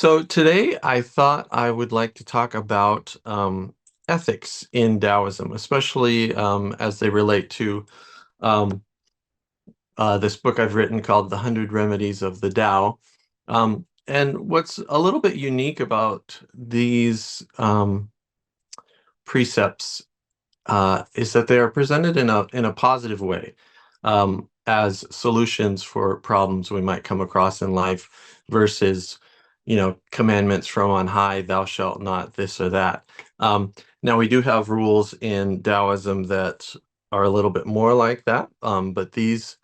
So today I thought I would like to talk about ethics in Taoism, especially as they relate to um, this book I've written called The Hundred Remedies of the Tao. And what's a little bit unique about these precepts is that they are presented in a positive way, as solutions for problems we might come across in life versus, commandments from on high, thou shalt not this or that. Now we do have rules in Taoism that are a little bit more like that, but these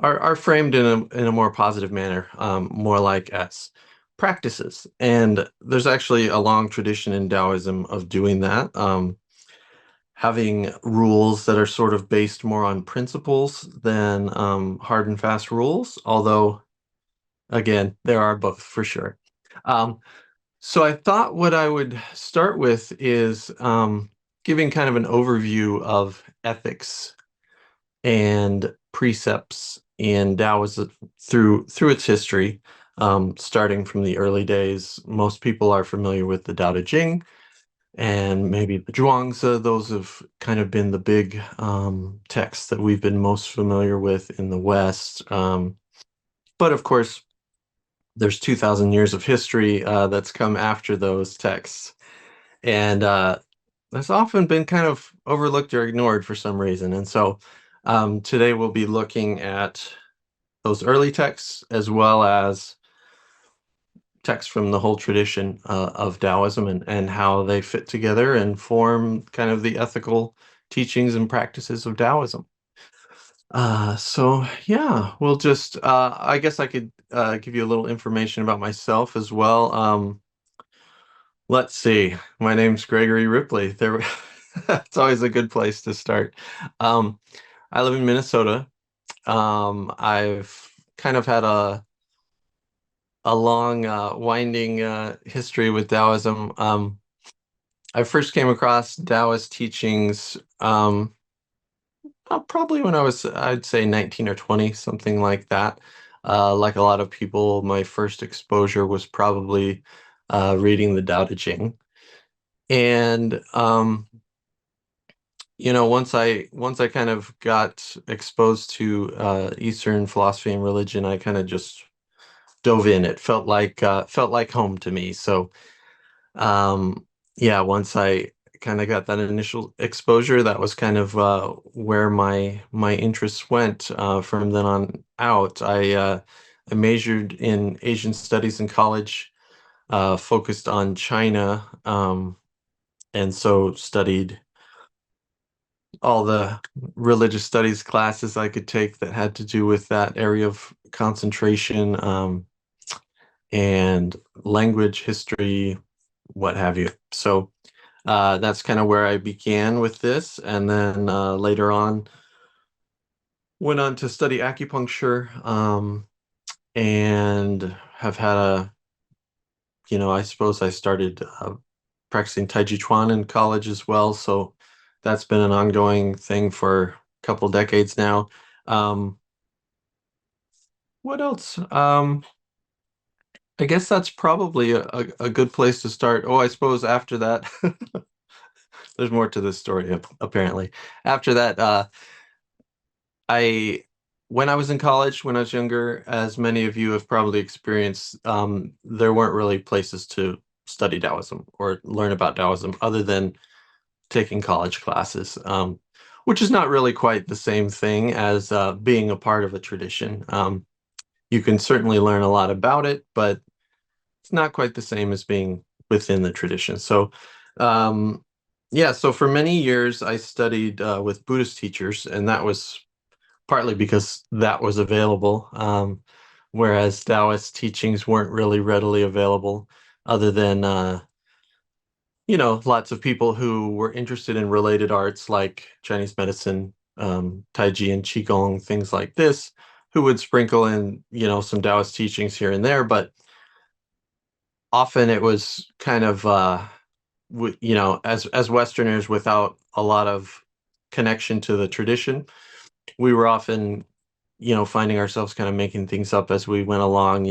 are framed in a more positive manner, more like as practices. And there's actually a long tradition in Taoism of doing that. Having rules that are sort of based more on principles than hard and fast rules, although, again, there are both for sure. Um, so I thought what I would start with is giving kind of an overview of ethics and precepts in Taoism through its history, starting from the early days. Most people are familiar with the Daode Jing, and maybe the Zhuangzi. Those have kind of been the big texts that we've been most familiar with in the West. But of course, there's 2,000 years of history that's come after those texts. And that's often been kind of overlooked or ignored for some reason. And so today we'll be looking at those early texts as well as texts from the whole tradition of Taoism and how they fit together and form kind of the ethical teachings and practices of Taoism. So yeah, we'll just I guess I could give you a little information about myself as well. Let's see. My name's Gregory Ripley. There, it's always a good place to start. Um, I live in Minnesota. I've kind of had a long, winding history with Taoism. I first came across Taoist teachings probably when I was, I'd say, 19 or 20, something like that. Like a lot of people, my first exposure was probably reading the Daode Jing. And once I kind of got exposed to Eastern philosophy and religion, I kind of just dove in. It felt like home to me. So yeah, once I kind of got that initial exposure, that was kind of where my interests went. From then on out, I majored in Asian studies in college, focused on China, and so studied all the religious studies classes I could take that had to do with that area of concentration, and language, history, what have you. So that's kind of where I began with this, and then later on went on to study acupuncture, and have had I suppose I started practicing Tai Chi Chuan in college as well. So that's been an ongoing thing for a couple decades now. Um, what else? I guess that's probably a good place to start. Oh, I suppose after that, there's more to this story, apparently. After that, I when I was in college, when I was younger, as many of you have probably experienced, there weren't really places to study Taoism or learn about Taoism other than taking college classes, which is not really quite the same thing as being a part of a tradition. You can certainly learn a lot about it, but it's not quite the same as being within the tradition. So, yeah, so for many years I studied with Buddhist teachers, and that was partly because that was available, whereas Taoist teachings weren't really readily available, other than lots of people who were interested in related arts like Chinese medicine, Tai Chi and Qigong, things like this, who would sprinkle in, some Taoist teachings here and there, but often it was kind of, as Westerners without a lot of connection to the tradition, we were often finding ourselves kind of making things up as we went along.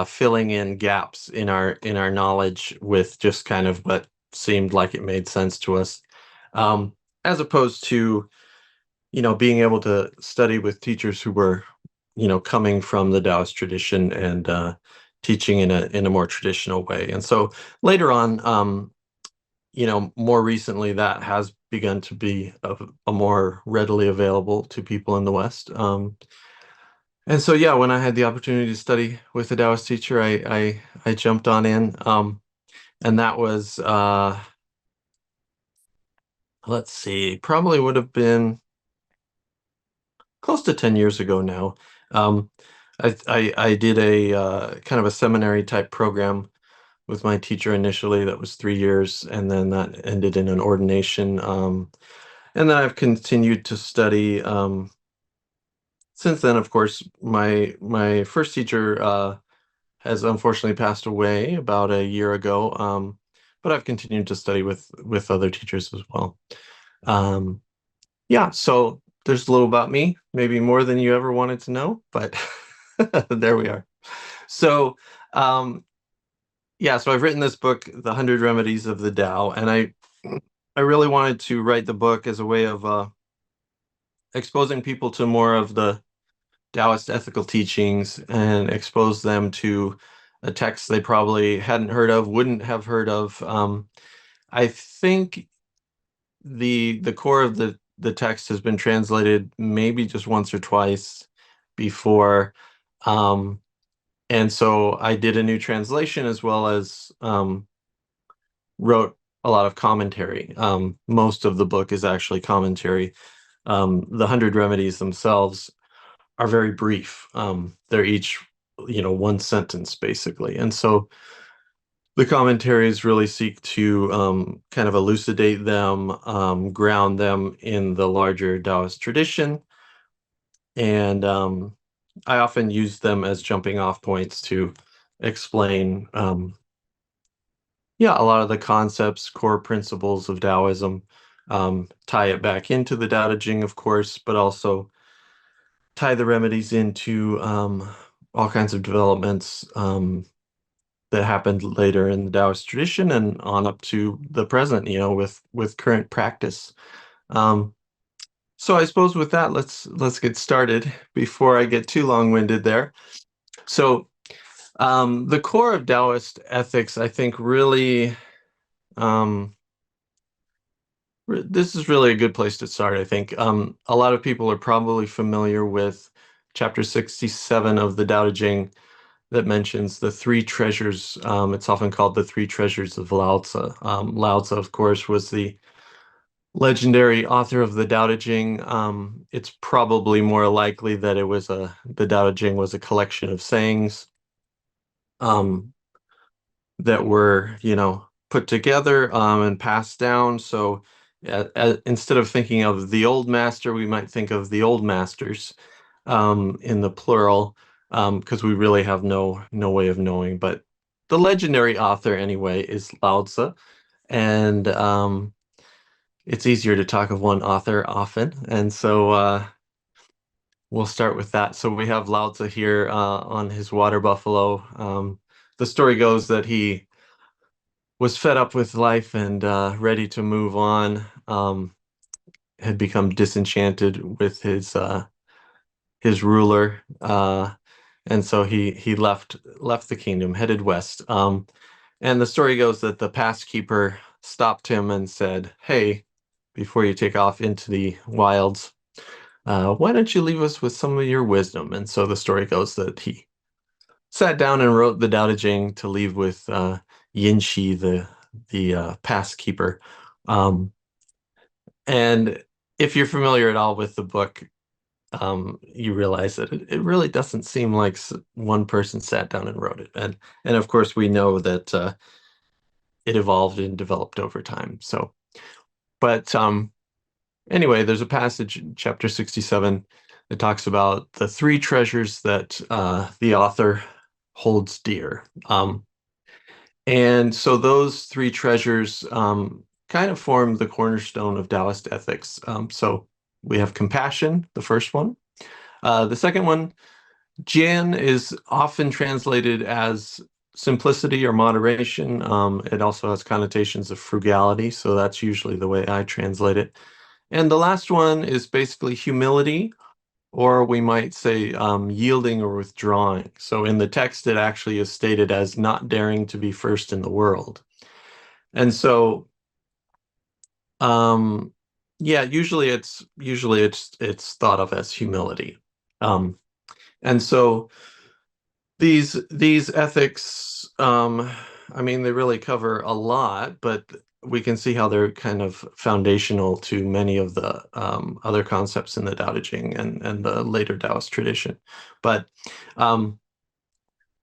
filling in gaps in our knowledge with just kind of what seemed like it made sense to us, um, as opposed to being able to study with teachers who were coming from the Taoist tradition and teaching in a more traditional way. And so later on, more recently, that has begun to be a more readily available to people in the West. And so, yeah, when I had the opportunity to study with a Taoist teacher, I jumped on in, and that was let's see, probably would have been close to 10 years ago now. Um, I did a kind of a seminary type program with my teacher initially. That was 3 years, and then that ended in an ordination. And then I've continued to study. Since then, of course, my first teacher has unfortunately passed away about a year ago. But I've continued to study with other teachers as well. Um, yeah, so there's a little about me, maybe more than you ever wanted to know, but there we are. So, um, yeah, so I've written this book, The Hundred Remedies of the Tao, and I really wanted to write the book as a way of exposing people to more of the Taoist ethical teachings and expose them to a text they probably hadn't heard of, wouldn't have heard of. I think the core of the text has been translated maybe just once or twice before. Um, and so I did a new translation as well as wrote a lot of commentary. Most of the book is actually commentary. The Hundred Remedies themselves are very brief. They're each, one sentence basically. And so the commentaries really seek to kind of elucidate them, ground them in the larger Taoist tradition. And I often use them as jumping off points to explain, yeah, a lot of the concepts, core principles of Taoism, tie it back into the Daode Jing, of course, but also tie the remedies into all kinds of developments that happened later in the Taoist tradition and on up to the present, with current practice. Um, so I suppose with that, let's get started before I get too long-winded there. So the core of Taoist ethics, I think, really um, this is really a good place to start, I think. A lot of people are probably familiar with chapter 67 of the Daode Jing that mentions the three treasures. It's often called the three treasures of Lao Tzu. Lao Tzu, of course, was the legendary author of the Daode Jing. It's probably more likely that the Daode Jing was a collection of sayings um, that were, put together and passed down. So instead of thinking of the old master, we might think of the old masters in the plural, because we really have no way of knowing. But the legendary author, anyway, is Lao Tzu, and it's easier to talk of one author often, and so we'll start with that. So we have Lao Tzu here on his water buffalo. The story goes that he was fed up with life and ready to move on. Had become disenchanted with his ruler, and so he left the kingdom, headed west. And the story goes that the pass keeper stopped him and said, "Hey, before you take off into the wilds, why don't you leave us with some of your wisdom?" And so the story goes that he sat down and wrote the Tao Te Ching to leave with Yin Shi, the pass keeper. Um, and if you're familiar at all with the book, you realize that it really doesn't seem like one person sat down and wrote it. And of course, we know that it evolved and developed over time. So, but anyway, there's a passage in chapter 67 that talks about the three treasures that the author holds dear. And so those three treasures kind of form the cornerstone of Taoist ethics. So we have compassion, the first one. The second one Jian is often translated as simplicity or moderation. It also has connotations of frugality, so that's usually the way I translate it. And the last one is basically humility, or we might say yielding or withdrawing. So in the text, it actually is stated as not daring to be first in the world. And so, um, yeah, usually it's thought of as humility. Um, and so these ethics, I mean, they really cover a lot, but we can see how they're kind of foundational to many of the other concepts in the Tao Te Ching and the later Taoist tradition. But um,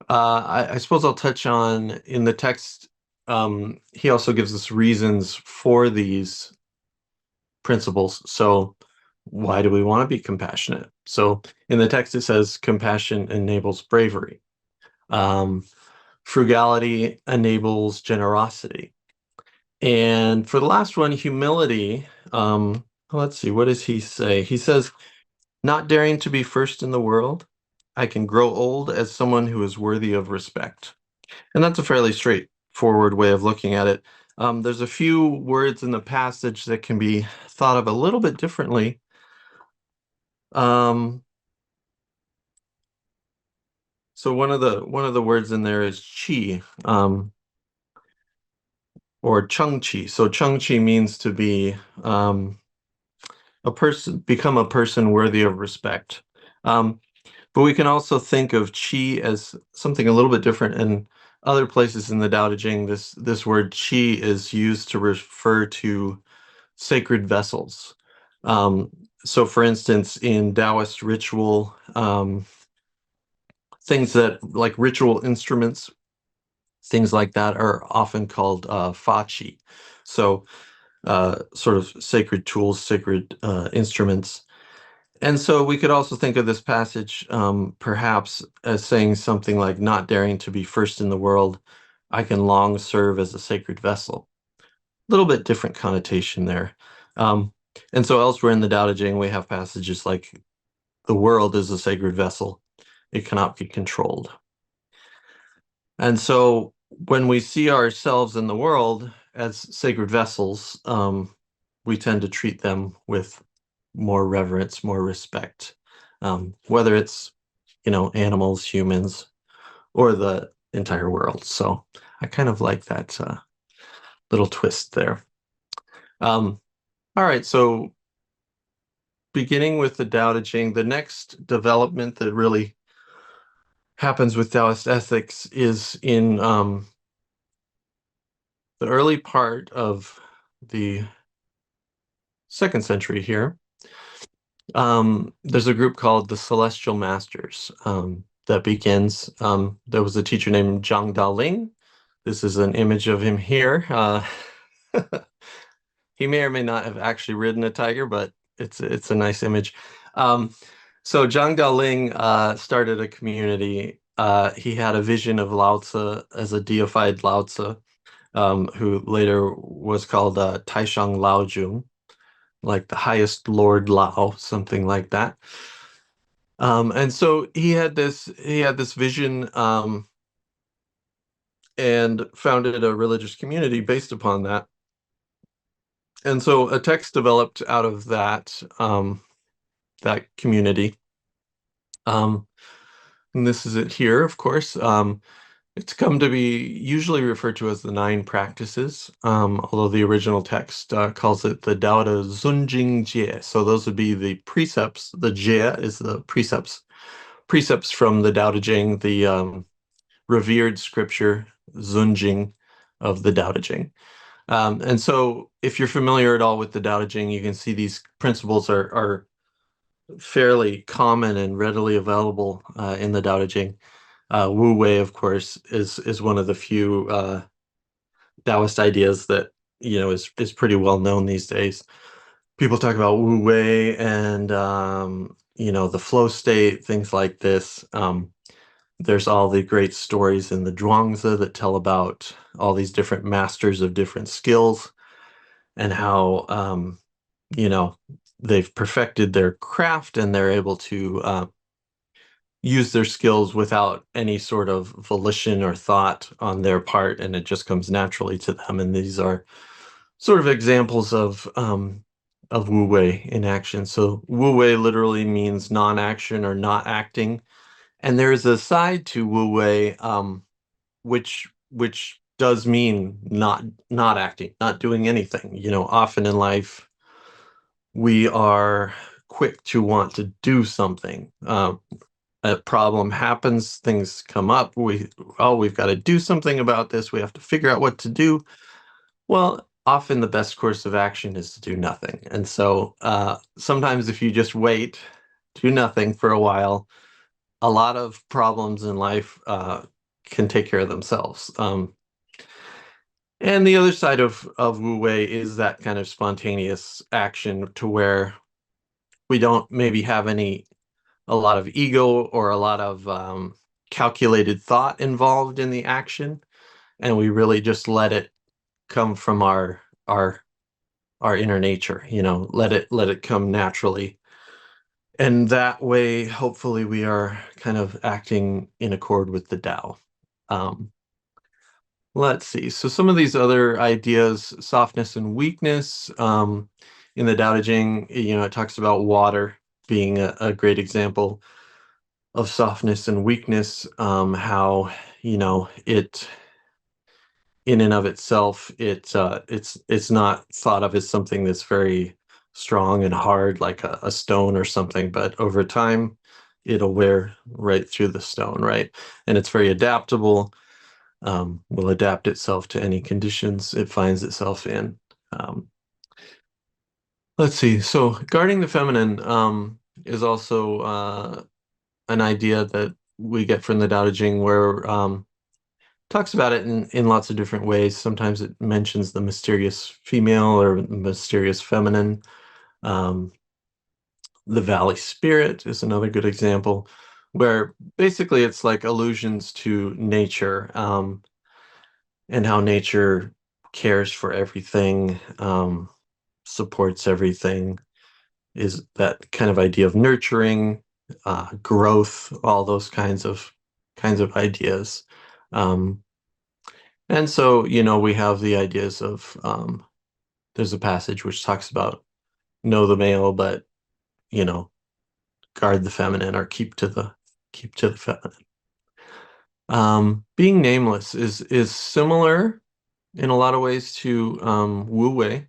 I suppose I'll touch on in the text. He also gives us reasons for these principles. So, why do we want to be compassionate? So, in the text, it says compassion enables bravery. Um, Frugality enables generosity. And for the last one, humility, let's see, what does he say? He says, not daring to be first in the world, I can grow old as someone who is worthy of respect. And that's a fairly straightforward way of looking at it. There's a few words in the passage that can be thought of a little bit differently. Um, so one of the words in there is chi, or chung chi. So chung chi means to be a person, become a person worthy of respect. Um, but we can also think of qi as something a little bit different. In other places in the Tao Te Ching, this word qi is used to refer to sacred vessels. Um, so, for instance, in Taoist ritual, things that like ritual instruments, things like that are often called fa qi. So, sort of sacred tools, sacred instruments. And so we could also think of this passage perhaps as saying something like, not daring to be first in the world, I can long serve as a sacred vessel. A little bit different connotation there. Um, and so elsewhere in the Tao Te Ching, we have passages like, the world is a sacred vessel, it cannot be controlled. And so when we see ourselves in the world as sacred vessels, we tend to treat them with more reverence, more respect, whether it's, animals, humans, or the entire world. So I kind of like that little twist there. Um, all right, so beginning with the Tao Te Ching, the next development that really happens with Taoist ethics is in the early part of the second century here. There's a group called the Celestial Masters that begins. There was a teacher named Zhang Daoling. This is an image of him here. He may or may not have actually ridden a tiger, but it's a nice image. Um, so Zhang Daoling started a community. He had a vision of Lao Tzu as a deified Lao Tzu, who later was called Taishang Laojun, like the highest Lord Lao, something like that. And so he had this vision, and founded a religious community based upon that. And so a text developed out of that community. Um, and this is it here, of course. It's come to be usually referred to as the Nine Practices, although the original text calls it the Daode Jing. So those would be the precepts. The Jie is the precepts from the Tao Te Ching, the revered scripture, Zunjing of the Tao Te Ching. And so if you're familiar at all with the Tao Te Ching, you can see these principles are fairly common and readily available in the Tao Te Ching. Wu-wei, of course, is one of the few Taoist ideas that is pretty well known these days. People talk about wu-wei and the flow state, things like this. There's all the great stories in the Zhuangzi that tell about all these different masters of different skills and how you know they've perfected their craft and they're able to use their skills without any sort of volition or thought on their part, and it just comes naturally to them. And these are sort of examples of wu-wei in action. So wu-wei literally means non-action or not acting, and there's a side to wu-wei which does mean not acting, not doing anything. Often in life we are quick to want to do something. A problem happens, things come up. We've got to do something about this. We have to figure out what to do. Well, often the best course of action is to do nothing. And so sometimes if you just wait, do nothing for a while, a lot of problems in life can take care of themselves. And the other side of Wu Wei is that kind of spontaneous action to where we don't maybe have a lot of ego or a lot of calculated thought involved in the action, and we really just let it come from our our inner nature. Let it come naturally, and that way hopefully we are kind of acting in accord with the Tao. um, let's see, so some of these other ideas: softness and weakness. In the Daode Jing, it talks about water being a great example of softness and weakness. How it in and of itself, it's not thought of as something that's very strong and hard like a stone or something, but over time it'll wear right through the stone, right? And it's very adaptable, will adapt itself to any conditions it finds itself in. um, let's see, so guarding the feminine is also an idea that we get from the Tao Te Ching, where talks about it in lots of different ways. Sometimes it mentions the mysterious female or mysterious feminine. Um, the Valley Spirit is another good example, where basically it's like allusions to nature, and how nature cares for everything, supports everything, is that kind of idea of nurturing, growth, all those kinds of ideas. Um, and so, we have the ideas of there's a passage which talks about know the male, but you know, guard the feminine, or keep to the feminine. Being nameless is similar in a lot of ways to Wu Wei.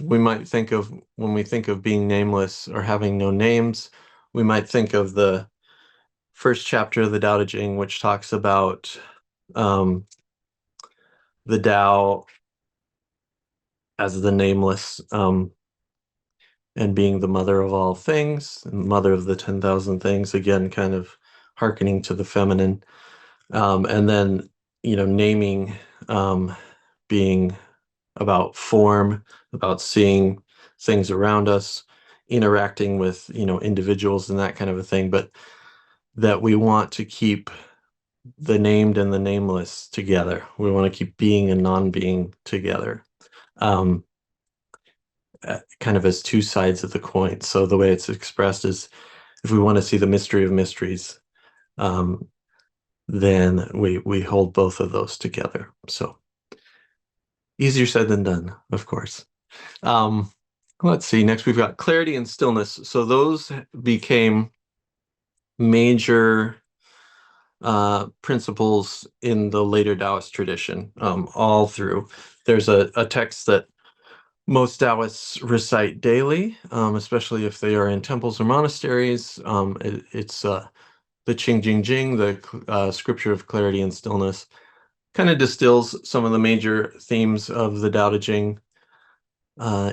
We might think of when we think of being nameless or having no names, we might think of the first chapter of the Tao Te Ching, which talks about um, the Tao as the nameless, and being the mother of all things, and mother of the 10,000 things. Again, kind of hearkening to the feminine, and then naming, being about form, about seeing things around us, interacting with individuals and that kind of a thing, but that we want to keep the named and the nameless together. We want to keep being and non-being together, um, kind of as two sides of the coin. So the way it's expressed is, if we want to see the mystery of mysteries, um, then we hold both of those together. So easier said than done, of course. Um, let's see. Next, we've got clarity and stillness. So those became major principles in the later Taoist tradition, all through. There's a text that most Taoists recite daily, especially if they are in temples or monasteries. It's the Qing Jing Jing, the scripture of clarity and stillness. Kind of distills some of the major themes of the Tao Te Ching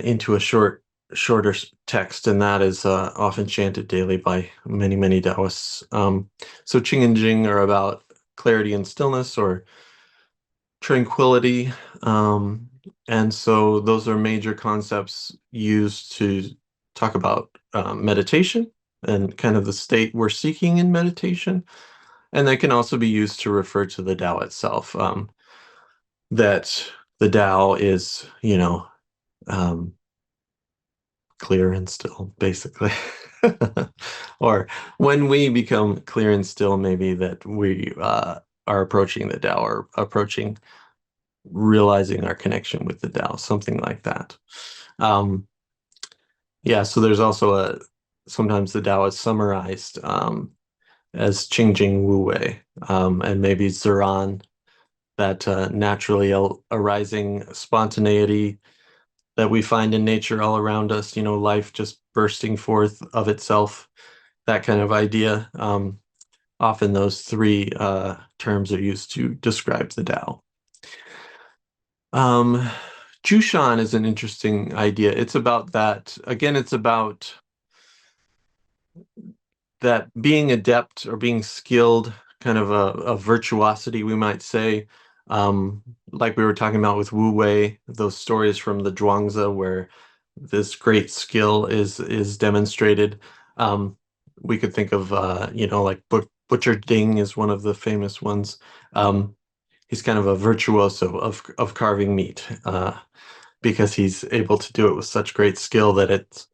into a shorter text, and that is often chanted daily by many, many Taoists. So Qing and Jing are about clarity and stillness, or tranquility. And so those are major concepts used to talk about meditation and kind of the state we're seeking in meditation. And they can also be used to refer to the Tao itself, that the Tao is, um, clear and still, basically. Or when we become clear and still, maybe that we are approaching the Tao or approaching realizing our connection with the Tao, something like that. Um, yeah, so there's also sometimes the Tao is summarized as Qingjing Wu-wei, and maybe Ziran, that naturally arising spontaneity that we find in nature all around us, life just bursting forth of itself, that kind of idea. Often those three terms are used to describe the Tao. Um, Jushan is an interesting idea. It's about that, again, it's about that being adept or being skilled, kind of a virtuosity, we might say, like we were talking about with wu-wei, those stories from the Zhuangzi where this great skill is demonstrated. Um, we could think of like Butcher Ding is one of the famous ones. He's kind of a virtuoso of carving meat, because he's able to do it with such great skill that it's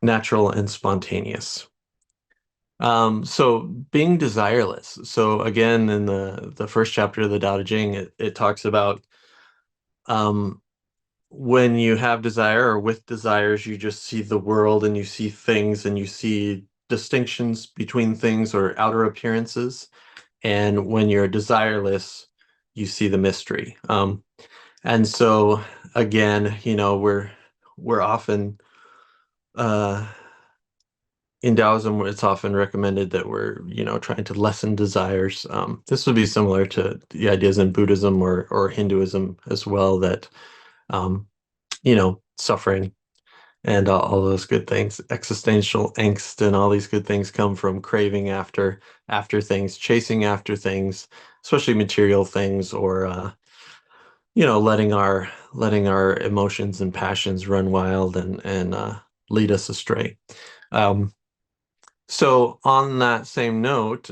natural and spontaneous. So being desireless. So again, in the first chapter of the Daode Jing, it talks about um, when you have desire or with desires, you just see the world and you see things and you see distinctions between things or outer appearances. And when you're desireless, you see the mystery. And so again, we're often uh, in Taoism, it's often recommended that we're, trying to lessen desires. This would be similar to the ideas in Buddhism or Hinduism as well, that, um, suffering and all those good things, existential angst and all these good things come from craving after things, chasing after things, especially material things, or letting our emotions and passions run wild and lead us astray. Um, So on that same note,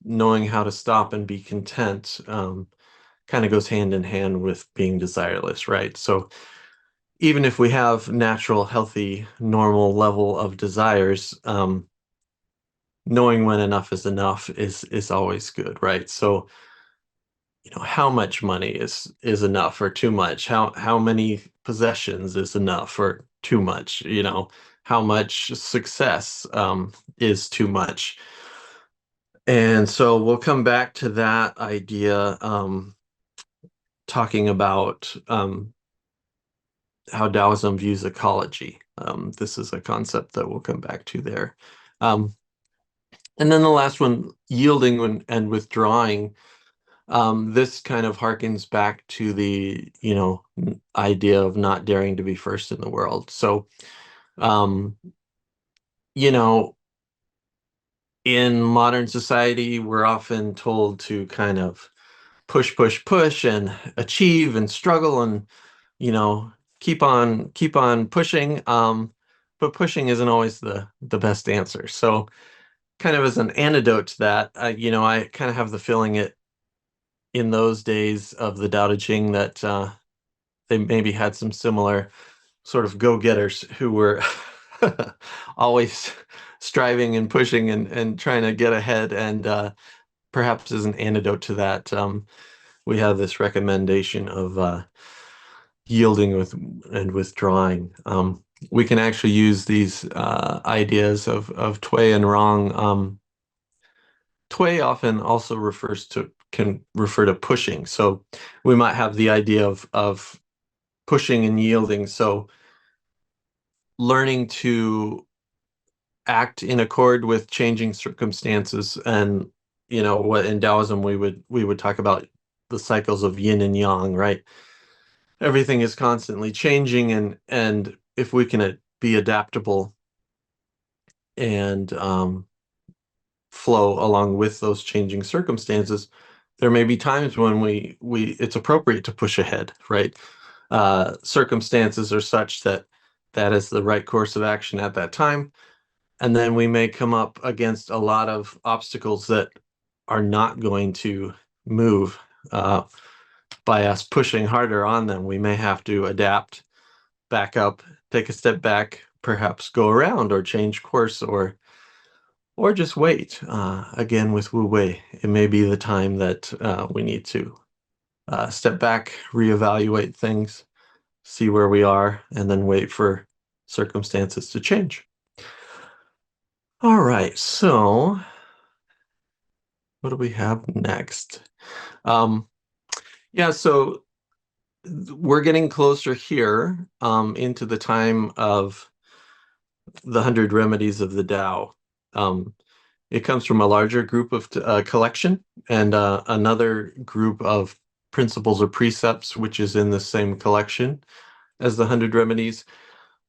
knowing how to stop and be content, kind of goes hand in hand with being desireless, right? So even if we have natural, healthy, normal level of desires, knowing when enough is always good, right? So, how much money is enough or too much? How many possessions is enough or too much? How much success is too much? And so we'll come back to that idea, talking about how Taoism views ecology. This is a concept that we'll come back to there. Um, and then the last one, yielding and withdrawing. This kind of harkens back to the, idea of not daring to be first in the world. So, um, you know, in modern society, we're often told to kind of push, push, push and achieve and struggle and, you know, keep on pushing. But pushing isn't always the best answer. So kind of as an antidote to that, I kind of have the feeling it in those days of the Tao Te Ching that they maybe had some similar sort of go-getters who were always striving and pushing and trying to get ahead. And perhaps as an antidote to that, we have this recommendation of yielding and withdrawing. We can actually use these ideas of Tui and Rong. Tui often also can refer to pushing. So we might have the idea of pushing and yielding. So learning to act in accord with changing circumstances, and what in Taoism we would talk about the cycles of yin and yang, right? Everything is constantly changing, and if we can be adaptable and flow along with those changing circumstances, there may be times when we it's appropriate to push ahead, right? Circumstances are such that that is the right course of action at that time, and then we may come up against a lot of obstacles that are not going to move by us pushing harder on them. We may have to adapt, back up, take a step back, perhaps go around or change course or just wait. Again, with wu-wei, it may be the time that we need to step back, reevaluate things, see where we are, and then wait for circumstances to change. All right, so what do we have next? Um, yeah, so we're getting closer here into the time of the Hundred Remedies of the Tao. Um, it comes from a larger group of collection and another group of principles or precepts, which is in the same collection as the Hundred Remedies.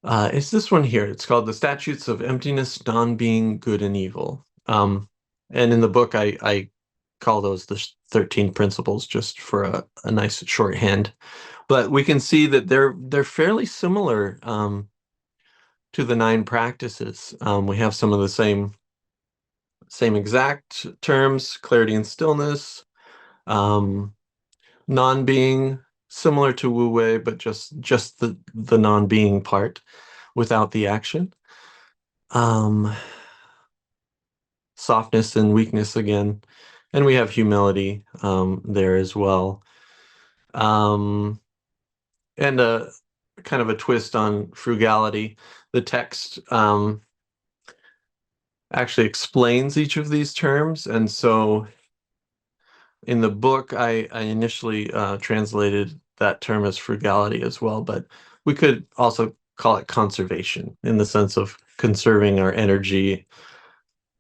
It's this one here. It's called The Statutes of Emptiness, Non-Being, Good and Evil. And in the book, I call those the 13 principles just for a nice shorthand. But we can see that they're fairly similar to the 9 practices. We have some of the same exact terms: clarity and stillness, um, non-being, similar to wu-wei, but just the non-being part without the action. Softness and weakness again, and we have humility there as well. And a kind of a twist on frugality. The text actually explains each of these terms, and so in the book, I initially translated that term as frugality as well, but we could also call it conservation in the sense of conserving our energy,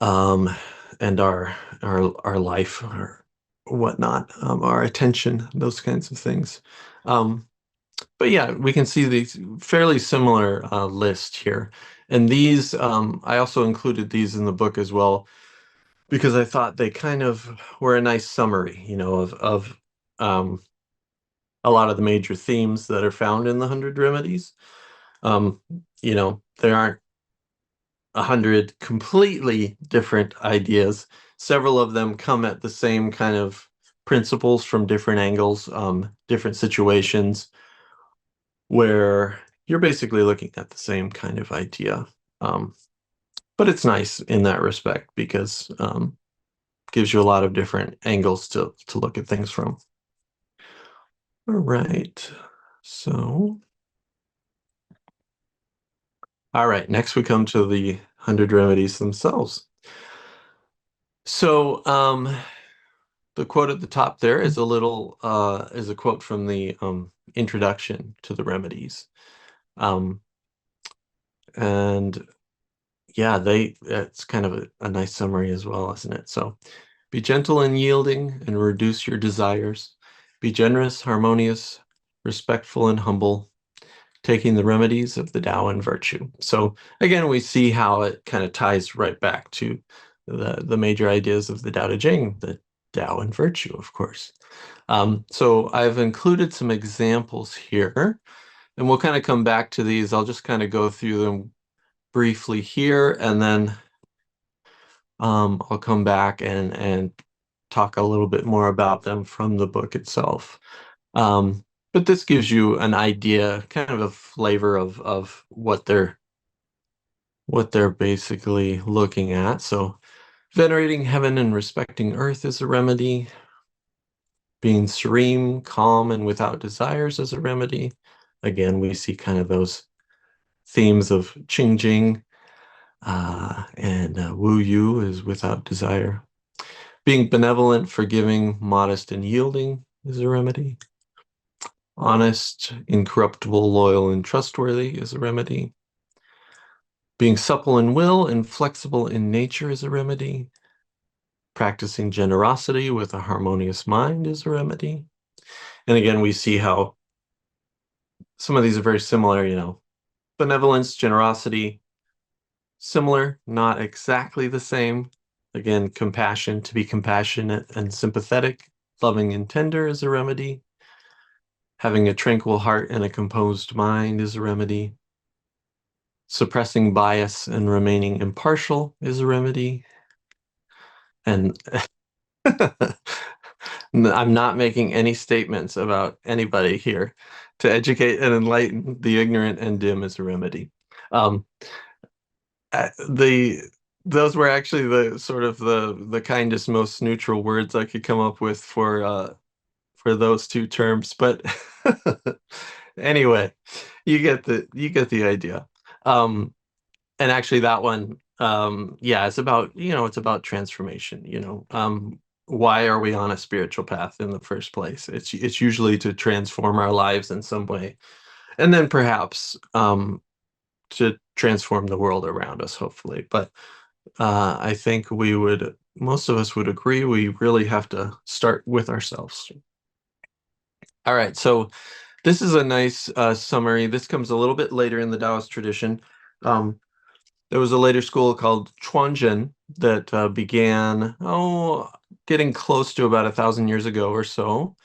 um, and our life or whatnot, our attention, those kinds of things. Um, but yeah, we can see these fairly similar list here. And these, I also included these in the book as well because I thought they kind of were a nice summary, of um, a lot of the major themes that are found in the Hundred Remedies. Um, there aren't 100 completely different ideas. Several of them come at the same kind of principles from different angles, different situations where you're basically looking at the same kind of idea. Um, but it's nice in that respect because gives you a lot of different angles to look at things from. All right. So, all right, next we come to the Hundred Remedies themselves. So, the quote at the top there is is a quote from the introduction to the remedies. Um, and yeah, it's kind of a nice summary as well, isn't it? So, be gentle and yielding and reduce your desires. Be generous, harmonious, respectful, and humble, taking the remedies of the Tao and virtue. So again, we see how it kind of ties right back to the major ideas of the Daode Jing, the Tao and virtue, of course. So I've included some examples here, and we'll kind of come back to these. I'll just kind of go through them briefly here, and then I'll come back and talk a little bit more about them from the book itself. Um, but this gives you an idea, kind of a flavor of what they're basically looking at. So, venerating heaven and respecting earth is a remedy. Being serene, calm, and without desires is a remedy. Again, we see kind of those themes of Qing Jing, and Wu Yu is without desire. Being benevolent, forgiving, modest, and yielding is a remedy. Honest, incorruptible, loyal, and trustworthy is a remedy. Being supple in will and flexible in nature is a remedy. Practicing generosity with a harmonious mind is a remedy. And again, we see how some of these are very similar, benevolence, generosity, similar, not exactly the same. Again, compassion, to be compassionate and sympathetic, loving and tender is a remedy. Having a tranquil heart and a composed mind is a remedy. Suppressing bias and remaining impartial is a remedy. And I'm not making any statements about anybody here. To educate and enlighten the ignorant and dim is a remedy. Um, the those were actually the sort of the kindest, most neutral words I could come up with for those two terms. But anyway, you get the idea. Um, and actually, that one, yeah, it's about it's about transformation. Why are we on a spiritual path in the first place? It's usually to transform our lives in some way, and then perhaps to transform the world around us, hopefully. But I think most of us would agree, we really have to start with ourselves. All right, so this is a nice summary. This comes a little bit later in the Taoist tradition. Um, there was a later school called Quanzhen that began, getting close to about 1,000 years ago or so.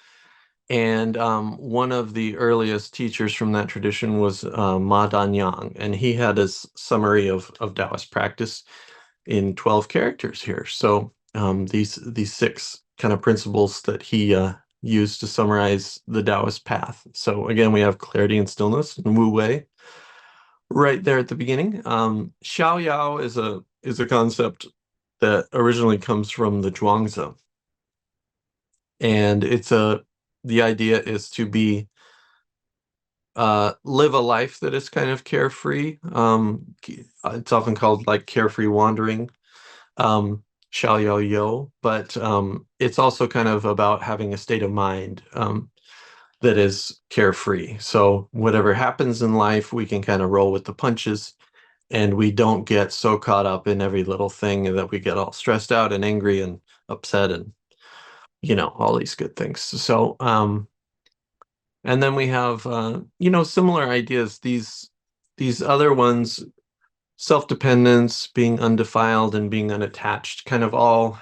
And one of the earliest teachers from that tradition was Ma Danyang, and he had his summary of Taoist practice in 12 characters here. So these six kind of principles that he used to summarize the Taoist path. So again, we have clarity and stillness and wu-wei right there at the beginning. Xiao Yao is a concept that originally comes from the Zhuangzi, and the idea is to be live a life that is kind of carefree. It's often called like carefree wandering, xiao yao yo, but it's also kind of about having a state of mind that is carefree. So whatever happens in life, we can kind of roll with the punches, and we don't get so caught up in every little thing that we get all stressed out and angry and upset and all these good things. So and then we have similar ideas. These other ones, self-dependence, being undefiled, and being unattached, kind of are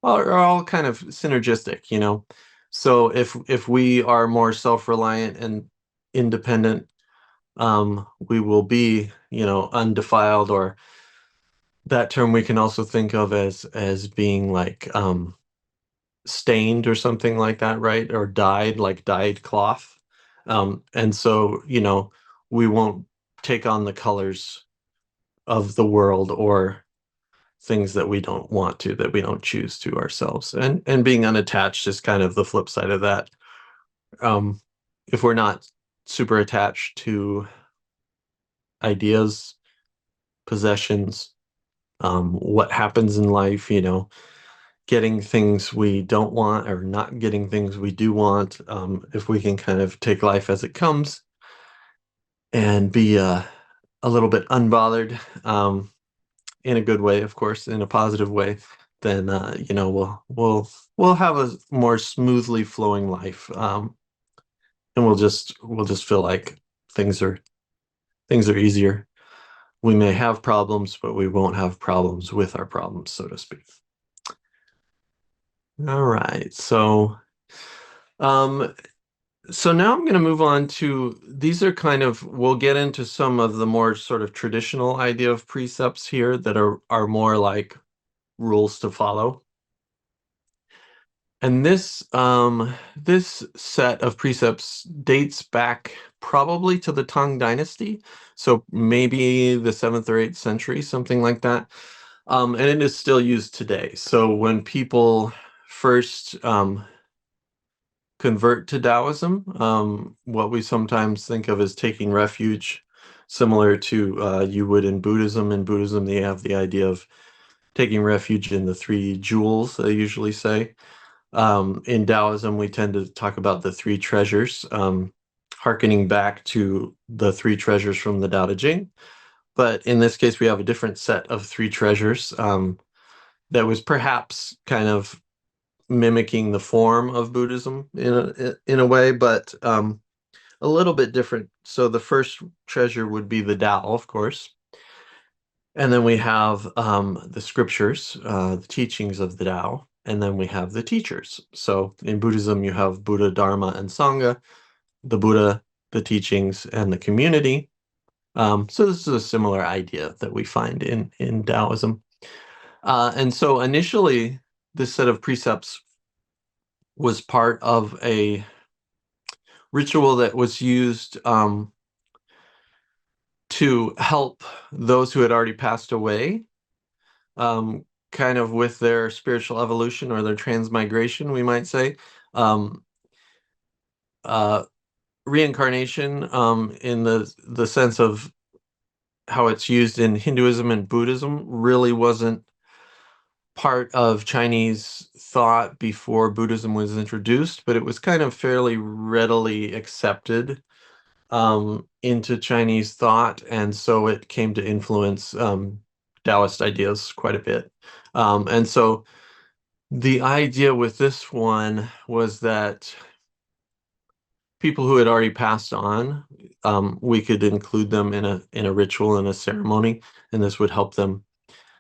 all kind of synergistic. So if we are more self-reliant and independent, we will be, undefiled, or that term we can also think of as being like stained or something like that, right? Or dyed, like dyed cloth. And so, we won't take on the colors of the world or things that we don't want to, that we don't choose to ourselves. And being unattached is kind of the flip side of that. Um, if we're not super attached to ideas, possessions, what happens in life, getting things we don't want or not getting things we do want, if we can kind of take life as it comes and be a little bit unbothered, in a good way, of course, in a positive way, then we'll have a more smoothly flowing life, and we'll just feel like things are things are easier. We may have problems, but we won't have problems with our problems, so to speak. All right, um, so now I'm going to move on to, these are kind of, we'll get into some of the more sort of traditional idea of precepts here that are more like rules to follow. And this set of precepts dates back probably to the Tang Dynasty, so maybe the 7th or 8th century, something like that. And it is still used today. So when people first convert to Taoism, what we sometimes think of as taking refuge, similar to you would in Buddhism. In Buddhism, they have the idea of taking refuge in the three jewels, they usually say. In Taoism, we tend to talk about the three treasures, hearkening back to the three treasures from the Daode Jing. But in this case, we have a different set of three treasures that was perhaps kind of mimicking the form of Buddhism in a way, but a little bit different. So the first treasure would be the Tao, of course. And then we have the scriptures, the teachings of the Tao, and then we have the teachers. So in Buddhism, you have Buddha, Dharma, and Sangha, the Buddha, the teachings, and the community. So this is a similar idea that we find in Taoism. And so initially, this set of precepts was part of a ritual that was used to help those who had already passed away, um, kind of with their spiritual evolution or their transmigration, we might say. Um, uh, Reincarnation, in the sense of how it's used in Hinduism and Buddhism, really wasn't part of Chinese thought before Buddhism was introduced, but it was kind of fairly readily accepted into Chinese thought, and so it came to influence Taoist ideas quite a bit. And so the idea with this one was that people who had already passed on, we could include them in a ritual and a ceremony, and this would help them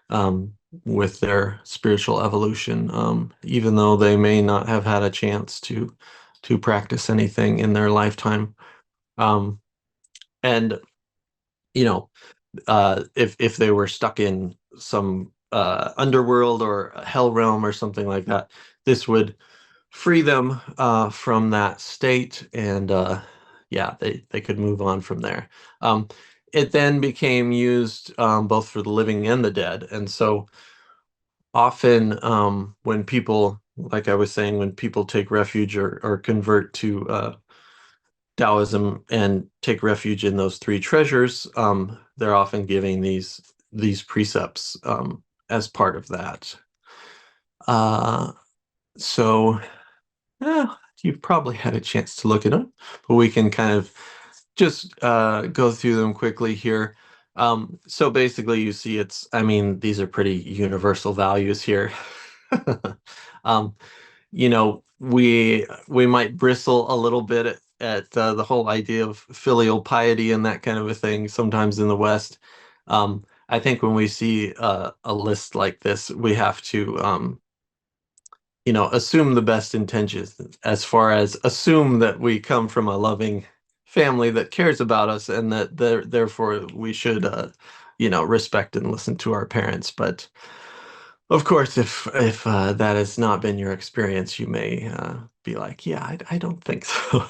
um, with their spiritual evolution, even though they may not have had a chance to practice anything in their lifetime. Um, and you know, if they were stuck in some underworld or a hell realm or something like that, this would free them from that state, and yeah, they could move on from there. Um, it then became used both for the living and the dead, and so often when people, like I was saying, when people take refuge or convert to Taoism and take refuge in those three treasures, they're often giving these precepts as part of that. Uh, so you've probably had a chance to look at them, but we can kind of just go through them quickly here. So basically, you see, I mean, these are pretty universal values here. Um, we might bristle a little bit at the whole idea of filial piety and that kind of a thing sometimes in the West. I think when we see a list like this, we have to assume the best intentions, as far as assume that we come from a loving family that cares about us, and that therefore we should respect and listen to our parents. But of course, if that has not been your experience, you may be like, yeah, I don't think so.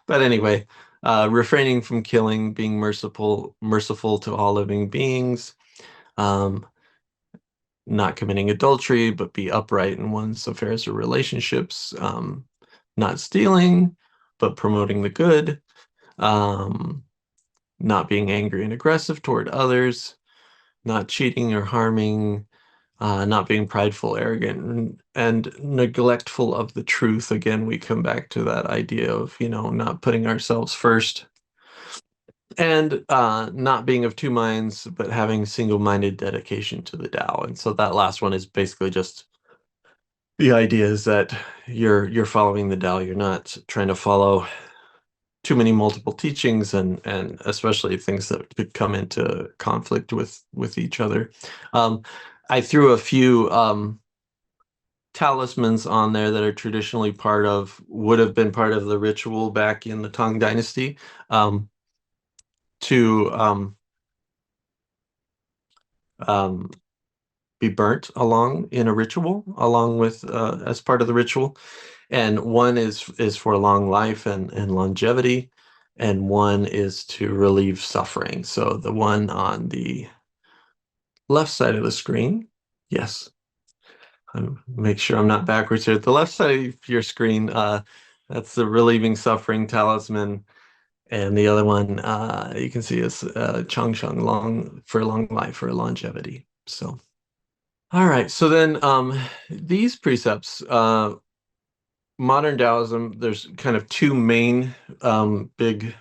But anyway, refraining from killing, being merciful to all living beings, um, not committing adultery, but be upright in one's affairs or relationships, not stealing, but promoting the good, um, not being angry and aggressive toward others, not cheating or harming, not being prideful, arrogant, and neglectful of the truth. Again, we come back to that idea of, not putting ourselves first, and not being of two minds, but having single-minded dedication to the Tao. And so that last one is basically just the idea is that you're following the Tao. You're not trying to follow too many multiple teachings, and especially things that could come into conflict with each other. I threw a few talismans on there that are traditionally would have been part of the ritual back in the Tang Dynasty, um, to um, be burnt along in a ritual, along with as part of the ritual. And one is for long life and longevity, and one is to relieve suffering. So the one on the left side of the screen, yes, make sure I'm not backwards here. At the left side of your screen, that's the relieving suffering talisman, and the other one you can see is Chang Sheng, long life or longevity. So, all right. So then these precepts, modern Taoism, there's kind of two main big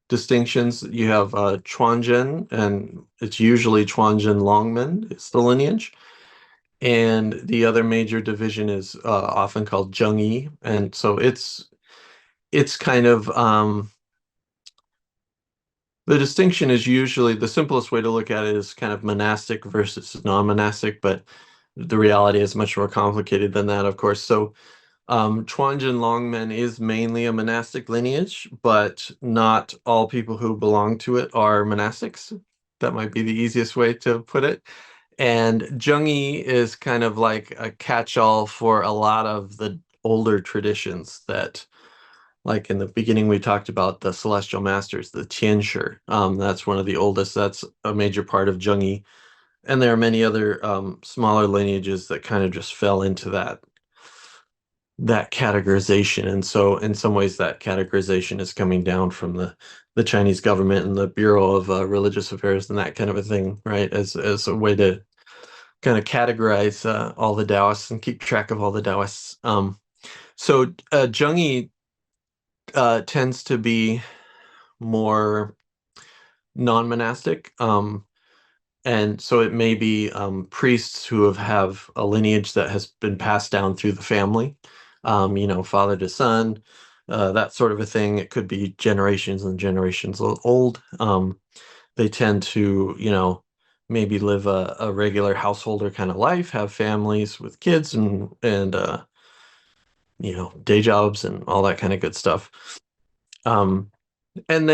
distinctions. You have Quanzhen, and it's usually Quanzhen Longmen, it's the lineage. And the other major division is often called Zhengyi. And so it's kind of the distinction is usually the simplest way to look at it is kind of monastic versus non-monastic, but the reality is much more complicated than that, of course. So Quanzhen Longmen is mainly a monastic lineage, but not all people who belong to it are monastics. That might be the easiest way to put it. And Zhengyi is kind of like a catch-all for a lot of the older traditions that Like in the beginning, we talked about the celestial masters, the Tianshi. That's one of the oldest. That's a major part of Zhengyi. And there are many other smaller lineages that kind of just fell into that categorization. And so in some ways that categorization is coming down from the Chinese government and the Bureau of Religious Affairs and that kind of a thing, right? As a way to kind of categorize all the Taoists and keep track of all the Taoists. So Zhengyi tends to be more non-monastic. And so it may be priests who have a lineage that has been passed down through the family, father to son, that sort of a thing. It could be generations and generations old. They tend to, maybe live a regular householder kind of life, have families with kids and day jobs and all that kind of good stuff. Um, and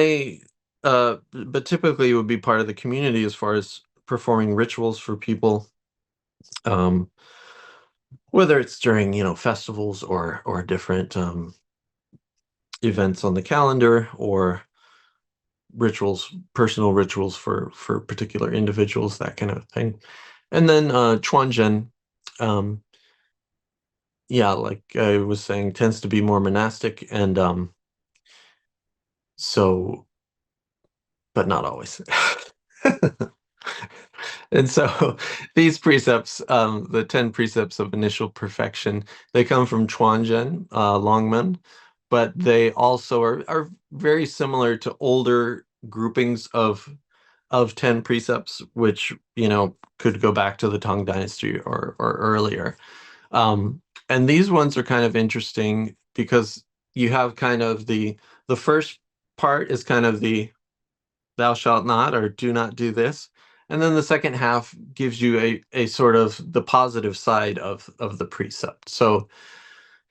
but typically it would be part of the community as far as performing rituals for people, um, whether it's during, festivals or different events on the calendar or personal rituals for particular individuals, that kind of thing. And then Quanzhen, um, yeah, like I was saying, tends to be more monastic and so, but not always. And so these precepts, the 10 precepts of initial perfection, they come from Quanzhen Longmen, but they also are very similar to older groupings of 10 precepts, which, could go back to the Tang Dynasty or earlier. And these ones are kind of interesting because you have kind of the first part is kind of the thou shalt not or do not do this. And then the second half gives you a sort of the positive side of the precept. So,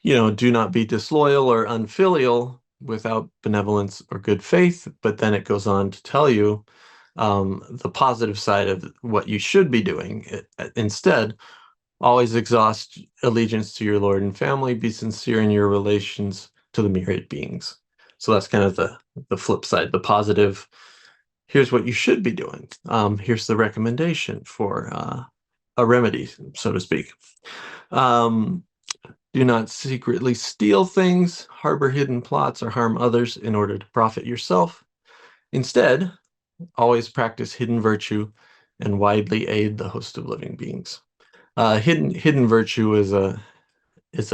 do not be disloyal or unfilial without benevolence or good faith. But then it goes on to tell you the positive side of what you should be doing. Instead, always exhaust allegiance to your Lord and family. Be sincere in your relations to the myriad beings. So that's kind of the flip side, the positive. Here's what you should be doing. Here's the recommendation for a remedy, so to speak. Um, do not secretly steal things, harbor hidden plots, or harm others in order to profit yourself. Instead, always practice hidden virtue and widely aid the host of living beings. Hidden virtue is a is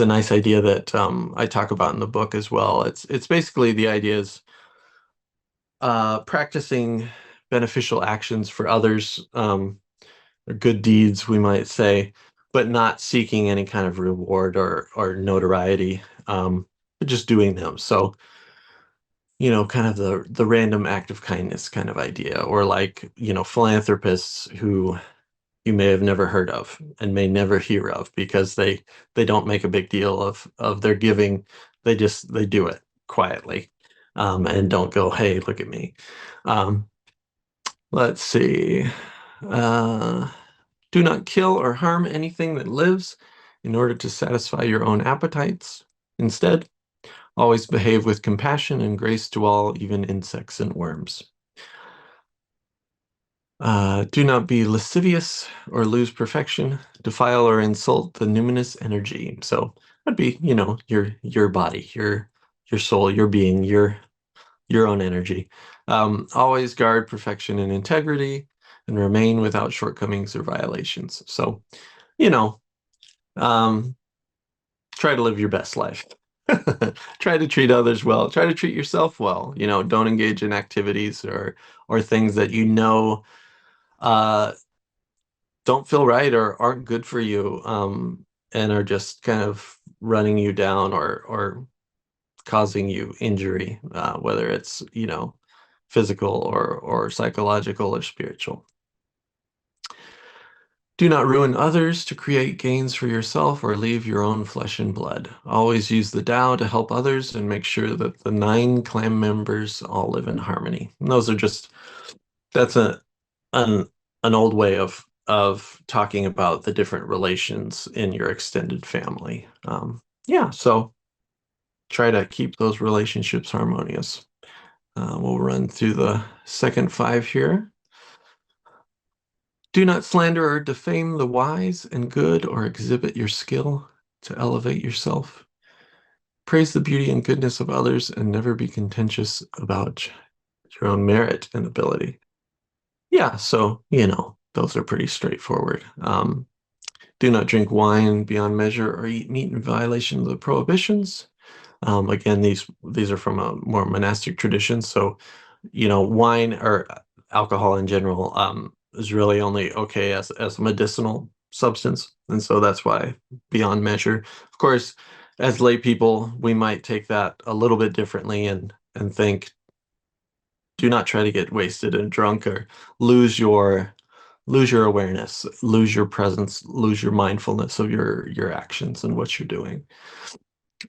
a nice idea that I talk about in the book as well. It's basically the idea is practicing beneficial actions for others, or good deeds, we might say, but not seeking any kind of reward or notoriety, but just doing them. So, kind of the random act of kindness kind of idea, or like, philanthropists who you may have never heard of and may never hear of because they don't make a big deal of their giving. They do it quietly, and don't go, hey, look at me. Um, let's see. Uh, do not kill or harm anything that lives in order to satisfy your own appetites. Instead, always behave with compassion and grace to all, even insects and worms. Do not be lascivious or lose perfection, defile or insult the numinous energy. So that'd be, your body, your soul, your being, your own energy. Always guard perfection and integrity and remain without shortcomings or violations. So, you know, um, try to live your best life. Try to treat others well. Try to treat yourself well. Don't engage in activities or things that uh, don't feel right or aren't good for you, and are just kind of running you down or causing you injury, whether it's, physical or psychological or spiritual. Do not ruin others to create gains for yourself or leave your own flesh and blood. Always use the Tao to help others and make sure that the 9 clan members all live in harmony. And those are that's an an old way of talking about the different relations in your extended family. Yeah, so try to keep those relationships harmonious. We'll run through the second five here. Do not slander or defame the wise and good or exhibit your skill to elevate yourself. Praise the beauty and goodness of others and never be contentious about your own merit and ability. Yeah, so, those are pretty straightforward. Do not drink wine beyond measure or eat meat in violation of the prohibitions. Again, these are from a more monastic tradition. So, wine or alcohol in general is really only okay as a medicinal substance, and so that's why beyond measure. Of course, as lay people, we might take that a little bit differently and think, do not try to get wasted and drunk or lose your lose your awareness, lose your presence, lose your mindfulness of your actions and what you're doing.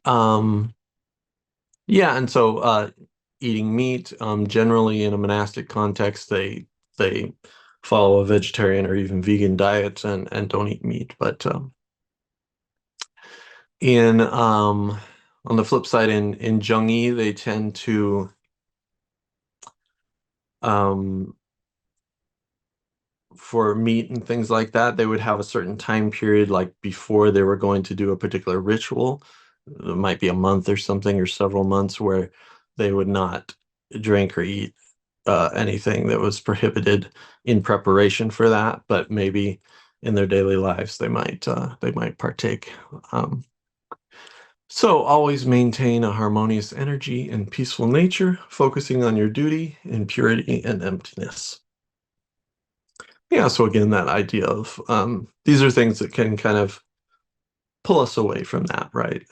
Um, Yeah, and so eating meat, generally in a monastic context, they follow a vegetarian or even vegan diet and don't eat meat. But in on the flip side, in Zhengyi, they tend to um, for meat and things like that, they would have a certain time period, like before they were going to do a particular ritual. It might be a month or something, or several months, where they would not drink or eat anything that was prohibited in preparation for that, but maybe in their daily lives they might partake. Um, so always maintain a harmonious energy and peaceful nature, focusing on your duty in purity and emptiness. Yeah, so again, that idea of these are things that can kind of pull us away from that, right?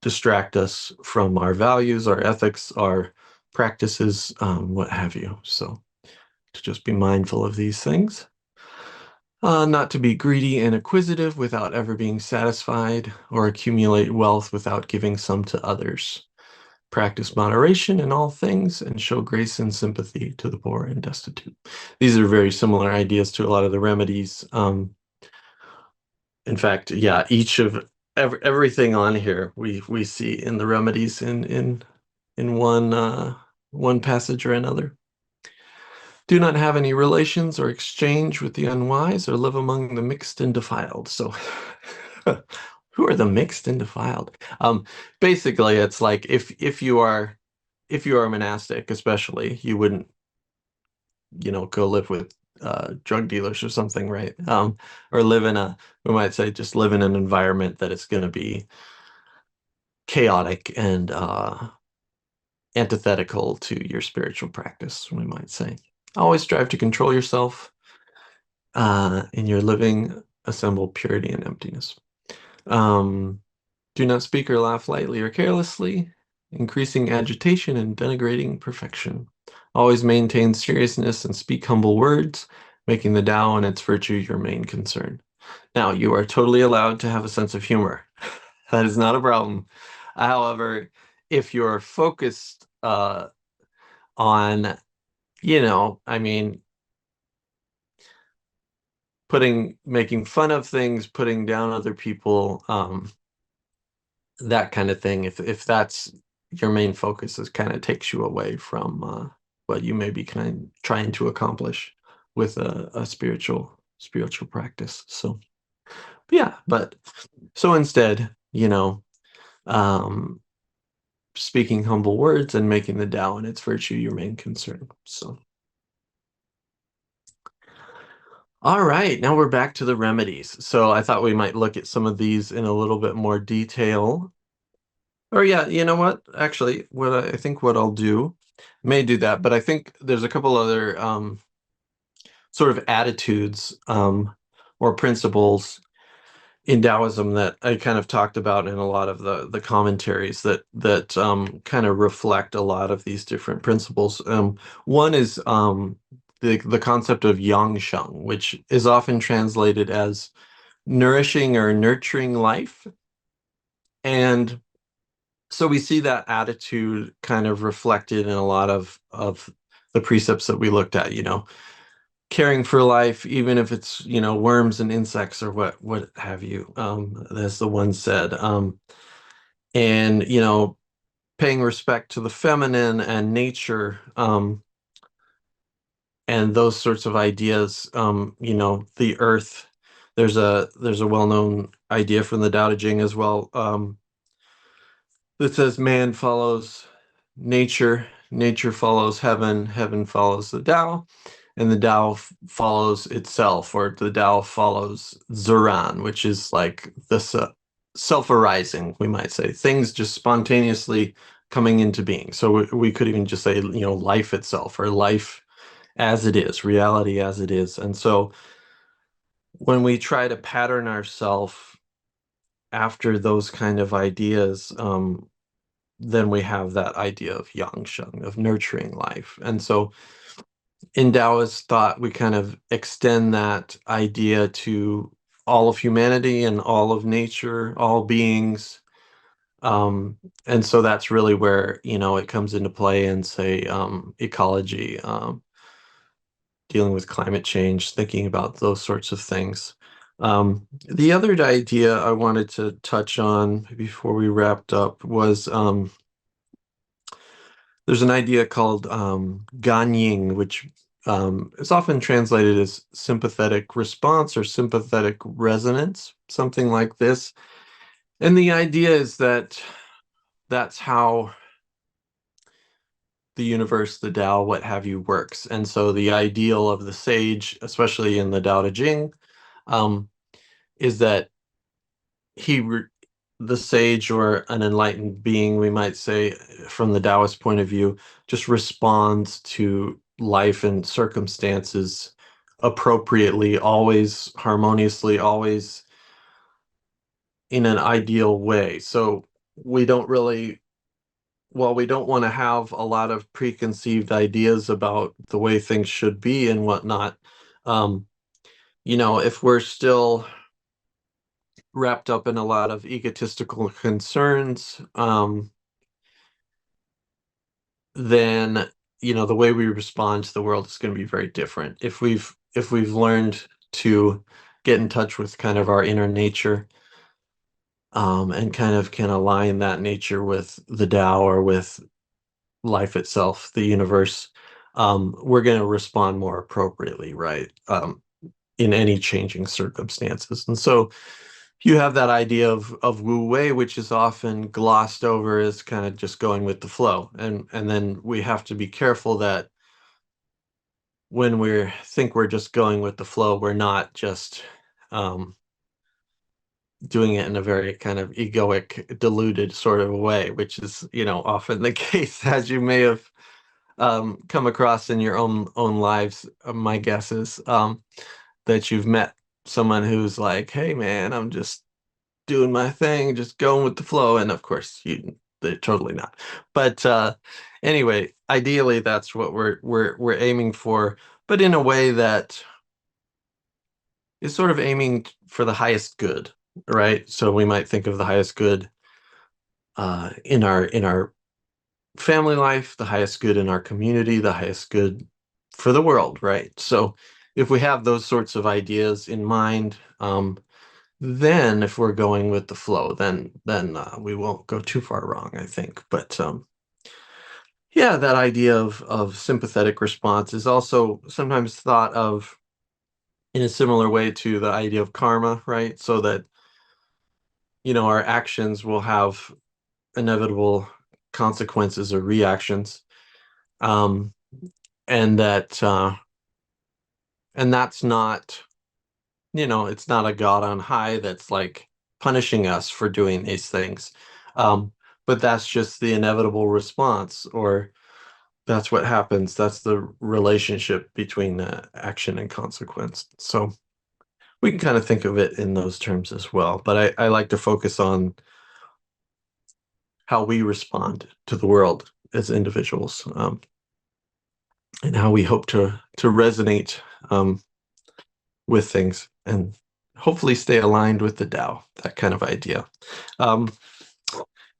Distract us from our values, our ethics, our practices, what have you. So to just be mindful of these things. Not to be greedy and acquisitive without ever being satisfied, or accumulate wealth without giving some to others. Practice moderation in all things and show grace and sympathy to the poor and destitute. These are very similar ideas to a lot of the remedies. In fact, yeah, each of everything on here we see in the remedies in one passage or another. Do not have any relations or exchange with the unwise or live among the mixed and defiled. So who are the mixed and defiled? Basically it's like if you are monastic, especially, you wouldn't, go live with drug dealers or something, right? Or live in we might say, just live in an environment that is going to be chaotic and antithetical to your spiritual practice, we might say. Always strive to control yourself in your living, assemble purity and emptiness. Um, do not speak or laugh lightly or carelessly, increasing agitation and denigrating perfection. Always maintain seriousness and speak humble words, making the Tao and its virtue your main concern. Now, you are totally allowed to have a sense of humor. That is not a problem. However, if you're focused on, I mean, making fun of things, putting down other people, that kind of thing, if that's your main focus, it kind of takes you away from what you may be trying to accomplish with a spiritual practice. So yeah, but so instead, um, speaking humble words and making the Tao and its virtue your main concern. So all right, now we're back to the remedies. So I thought we might look at some of these in a little bit more detail. Or yeah, you know what? Actually, I think what I'll do, may do that, but I think there's a couple other sort of attitudes or principles in Taoism that I kind of talked about in a lot of the commentaries that kind of reflect a lot of these different principles. One is the concept of yang sheng, which is often translated as nourishing or nurturing life. And so we see that attitude kind of reflected in a lot of the precepts that we looked at, caring for life, even if it's, worms and insects or what have you, as the one said. and paying respect to the feminine and nature, and those sorts of ideas. The earth. There's a well-known idea from the Daode Jing as well, that says man follows nature, nature follows heaven, heaven follows the Tao, and the Tao follows itself, or the Tao follows Zuran, which is like this self-arising, we might say, things just spontaneously coming into being. So we could even just say, life itself, or life as it is, reality as it is. And so when we try to pattern ourselves after those kind of ideas, then we have that idea of yang sheng, of nurturing life. And so in Taoist thought, we kind of extend that idea to all of humanity and all of nature, all beings. And so that's really where, it comes into play in, say, ecology, dealing with climate change, thinking about those sorts of things. The other idea I wanted to touch on before we wrapped up was, there's an idea called Ganying, which is often translated as sympathetic response or sympathetic resonance, something like this. And the idea is that that's how the universe, the Tao, what have you, works. And so the ideal of the sage, especially in the Daode Jing, um, is that he the sage, or an enlightened being, we might say, from the Taoist point of view, just responds to life and circumstances appropriately, always harmoniously, always in an ideal way. So we don't really, well, we don't want to have a lot of preconceived ideas about the way things should be and whatnot. Um, if we're still wrapped up in a lot of egotistical concerns, then the way we respond to the world is going to be very different. If we've learned to get in touch with kind of our inner nature, and kind of can align that nature with the Tao, or with life itself, the universe, we're going to respond more appropriately, right? In any changing circumstances. And so you have that idea of wu-wei, which is often glossed over as kind of just going with the flow. And then we have to be careful that when we think we're just going with the flow, we're not just doing it in a very kind of egoic, deluded sort of a way, which is, often the case, as you may have come across in your own lives. My guess is that you've met someone who's like, "Hey, man, I'm just doing my thing, just going with the flow," and of course, they're totally not. But anyway, ideally, that's what we're aiming for, but in a way that is sort of aiming for the highest good, right? So we might think of the highest good in our family life, the highest good in our community, the highest good for the world, right? So if we have those sorts of ideas in mind, then if we're going with the flow, then we won't go too far wrong, I think. But yeah, that idea of sympathetic response is also sometimes thought of in a similar way to the idea of karma, right? So that our actions will have inevitable consequences or reactions, um, and that's not, it's not a God on high that's like punishing us for doing these things. But that's just the inevitable response, or that's what happens. That's the relationship between action and consequence. So we can kind of think of it in those terms as well. But I like to focus on how we respond to the world as individuals, and how we hope to resonate with things, and hopefully stay aligned with the Tao, that kind of idea. Um,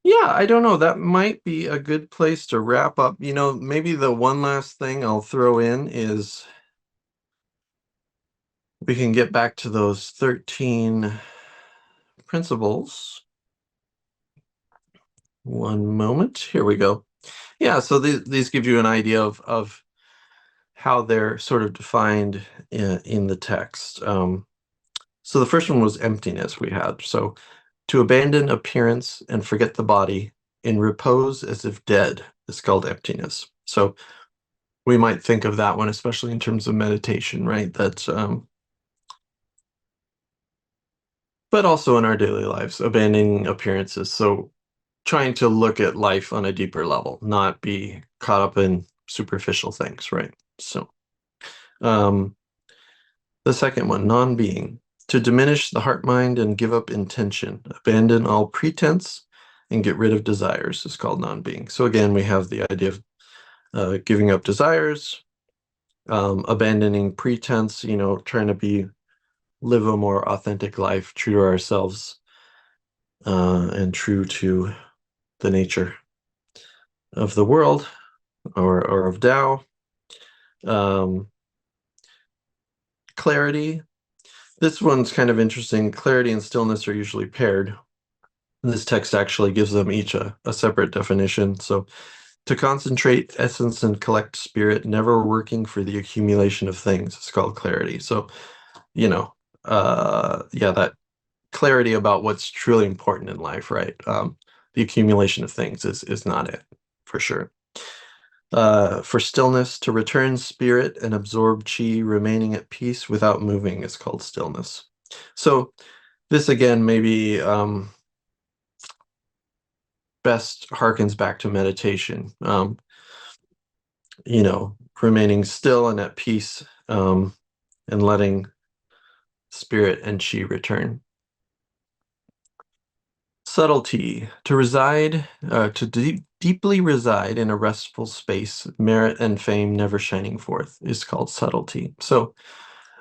yeah, I don't know. That might be a good place to wrap up. Maybe the one last thing I'll throw in is we can get back to those 13 principles. One moment. Here we go. Yeah, so these give you an idea of how they're sort of defined in the text. So the first one was emptiness we had. So to abandon appearance and forget the body in repose as if dead is called emptiness. So we might think of that one, especially in terms of meditation, right? That's but also in our daily lives, abandoning appearances. So trying to look at life on a deeper level, not be caught up in superficial things, right? So um, the second one, non-being, to diminish the heart mind and give up intention, abandon all pretense and get rid of desires is called non-being. So again, we have the idea of giving up desires, abandoning pretense, trying to live a more authentic life, true to ourselves, and true to the nature of the world or of Tao. Um, clarity. This one's kind of interesting. Clarity and stillness are usually paired. This text actually gives them each a separate definition. So, to concentrate essence and collect spirit, never working for the accumulation of things, is called clarity. So, you know, yeah, that clarity about what's truly important in life, right? The accumulation of things is not it, for sure. For stillness, to return spirit and absorb chi, remaining at peace without moving is called stillness. So this again maybe best harkens back to meditation. Remaining still and at peace, and letting spirit and chi return. Subtlety, to reside, deeply reside in a restful space, merit and fame never shining forth is called subtlety. So,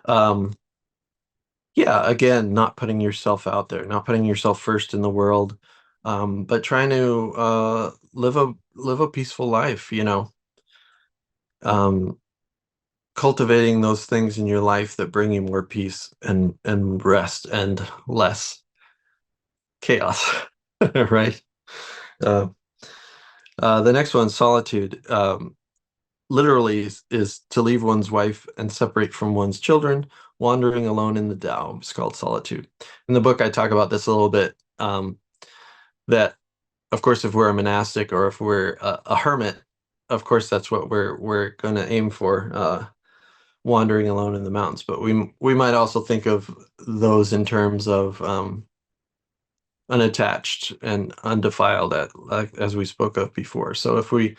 um, yeah, again, not putting yourself out there, not putting yourself first in the world, but trying to live a peaceful life, um, cultivating those things in your life that bring you more peace and rest and less chaos, right? Uh, the next one, solitude, literally is to leave one's wife and separate from one's children, wandering alone in the Tao. It's called solitude. In the book, I talk about this a little bit. That, of course, if we're a monastic or if we're a hermit, of course, that's what we're going to aim for, wandering alone in the mountains. But we might also think of those in terms of unattached and undefiled, like as we spoke of before. So if we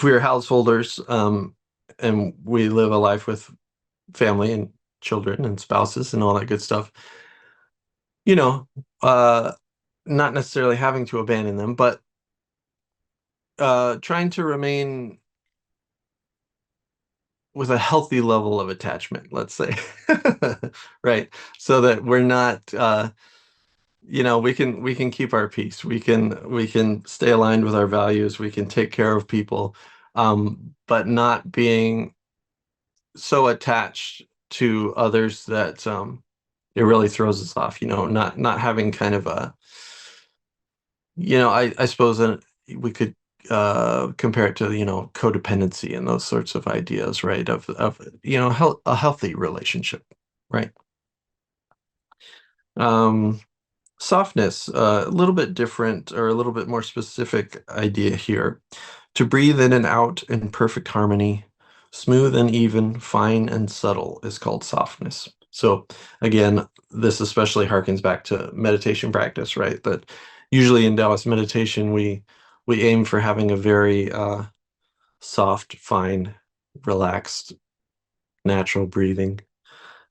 are householders, and we live a life with family and children and spouses and all that good stuff, you know, uh, not necessarily having to abandon them, but trying to remain with a healthy level of attachment, let's say, right? So that we're not, we can keep our peace. We can stay aligned with our values. We can take care of people, but not being so attached to others that it really throws us off. Not having kind of a, I suppose we could compare it to codependency and those sorts of ideas, right? Of a healthy relationship, right? Um, Softness, a little bit different or a little bit more specific idea here. To breathe in and out in perfect harmony, smooth and even, fine and subtle is called softness. So again, this especially harkens back to meditation practice, right? That usually in Taoist meditation, we aim for having a very soft, fine, relaxed, natural breathing.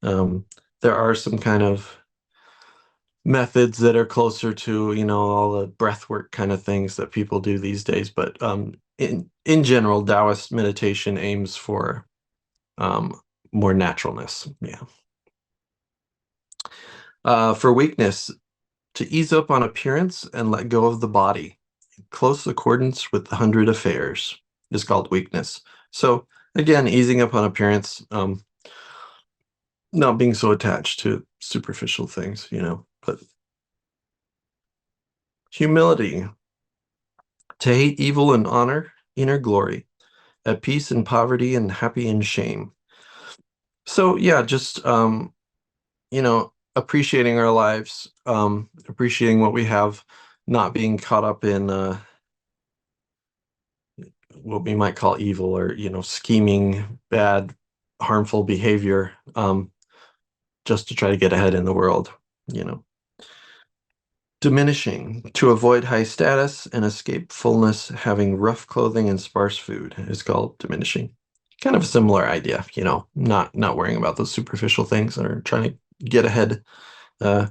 Um, there are some kind of methods that are closer to all the breath work kind of things that people do these days, but in general, Taoist meditation aims for more naturalness. Yeah. For weakness, to ease up on appearance and let go of the body, in close accordance with the 100 affairs is called weakness. So again, easing up on appearance, not being so attached to superficial things, but humility. To hate evil and honor inner glory, at peace in poverty and happy in shame. So yeah, just appreciating our lives, appreciating what we have, not being caught up in what we might call evil or, scheming, bad, harmful behavior, just to try to get ahead in the world, you know. Diminishing, to avoid high status and escape fullness, having rough clothing and sparse food is called diminishing. Kind of a similar idea, not worrying about those superficial things or trying to get ahead, uh,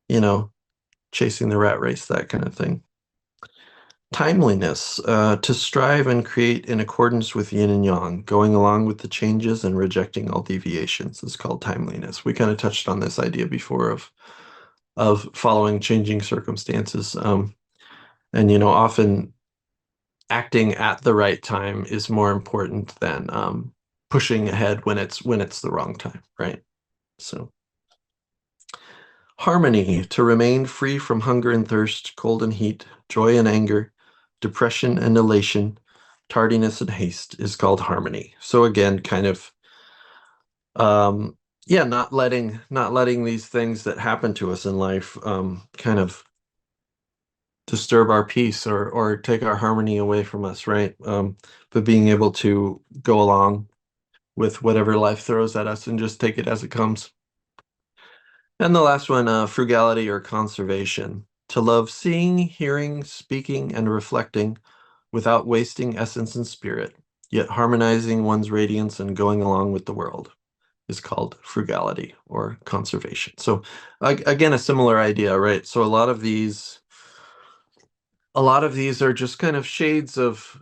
you know, chasing the rat race, that kind of thing. Timeliness, to strive and create in accordance with yin and yang, going along with the changes and rejecting all deviations is called timeliness. We kind of touched on this idea before of following changing circumstances. And often acting at the right time is more important than pushing ahead when it's the wrong time, right? So harmony, to remain free from hunger and thirst, cold and heat, joy and anger, depression and elation, tardiness and haste is called harmony. So again, kind of yeah, not letting these things that happen to us in life kind of disturb our peace or take our harmony away from us, right? But being able to go along with whatever life throws at us and just take it as it comes. And the last one, frugality or conservation. To love seeing, hearing, speaking, and reflecting without wasting essence and spirit, yet harmonizing one's radiance and going along with the world is called frugality or conservation. So again, a similar idea, right? So a lot of these are just kind of shades of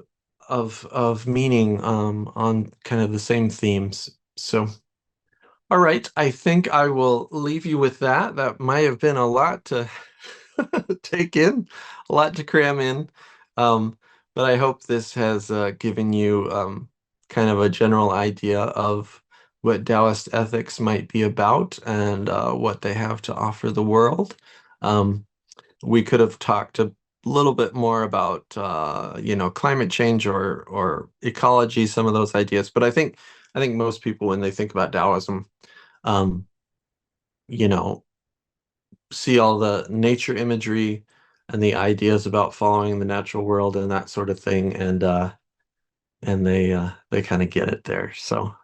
meaning on kind of the same themes. So all right, I think I will leave you with that. That might have been a lot to take in, a lot to cram in. Um, but I hope this has given you kind of a general idea of what Taoist ethics might be about and what they have to offer the world. Um, we could have talked a little bit more about climate change or ecology, some of those ideas. But I think most people when they think about Taoism, um, you know, see all the nature imagery and the ideas about following the natural world and that sort of thing, and they kind of get it there. So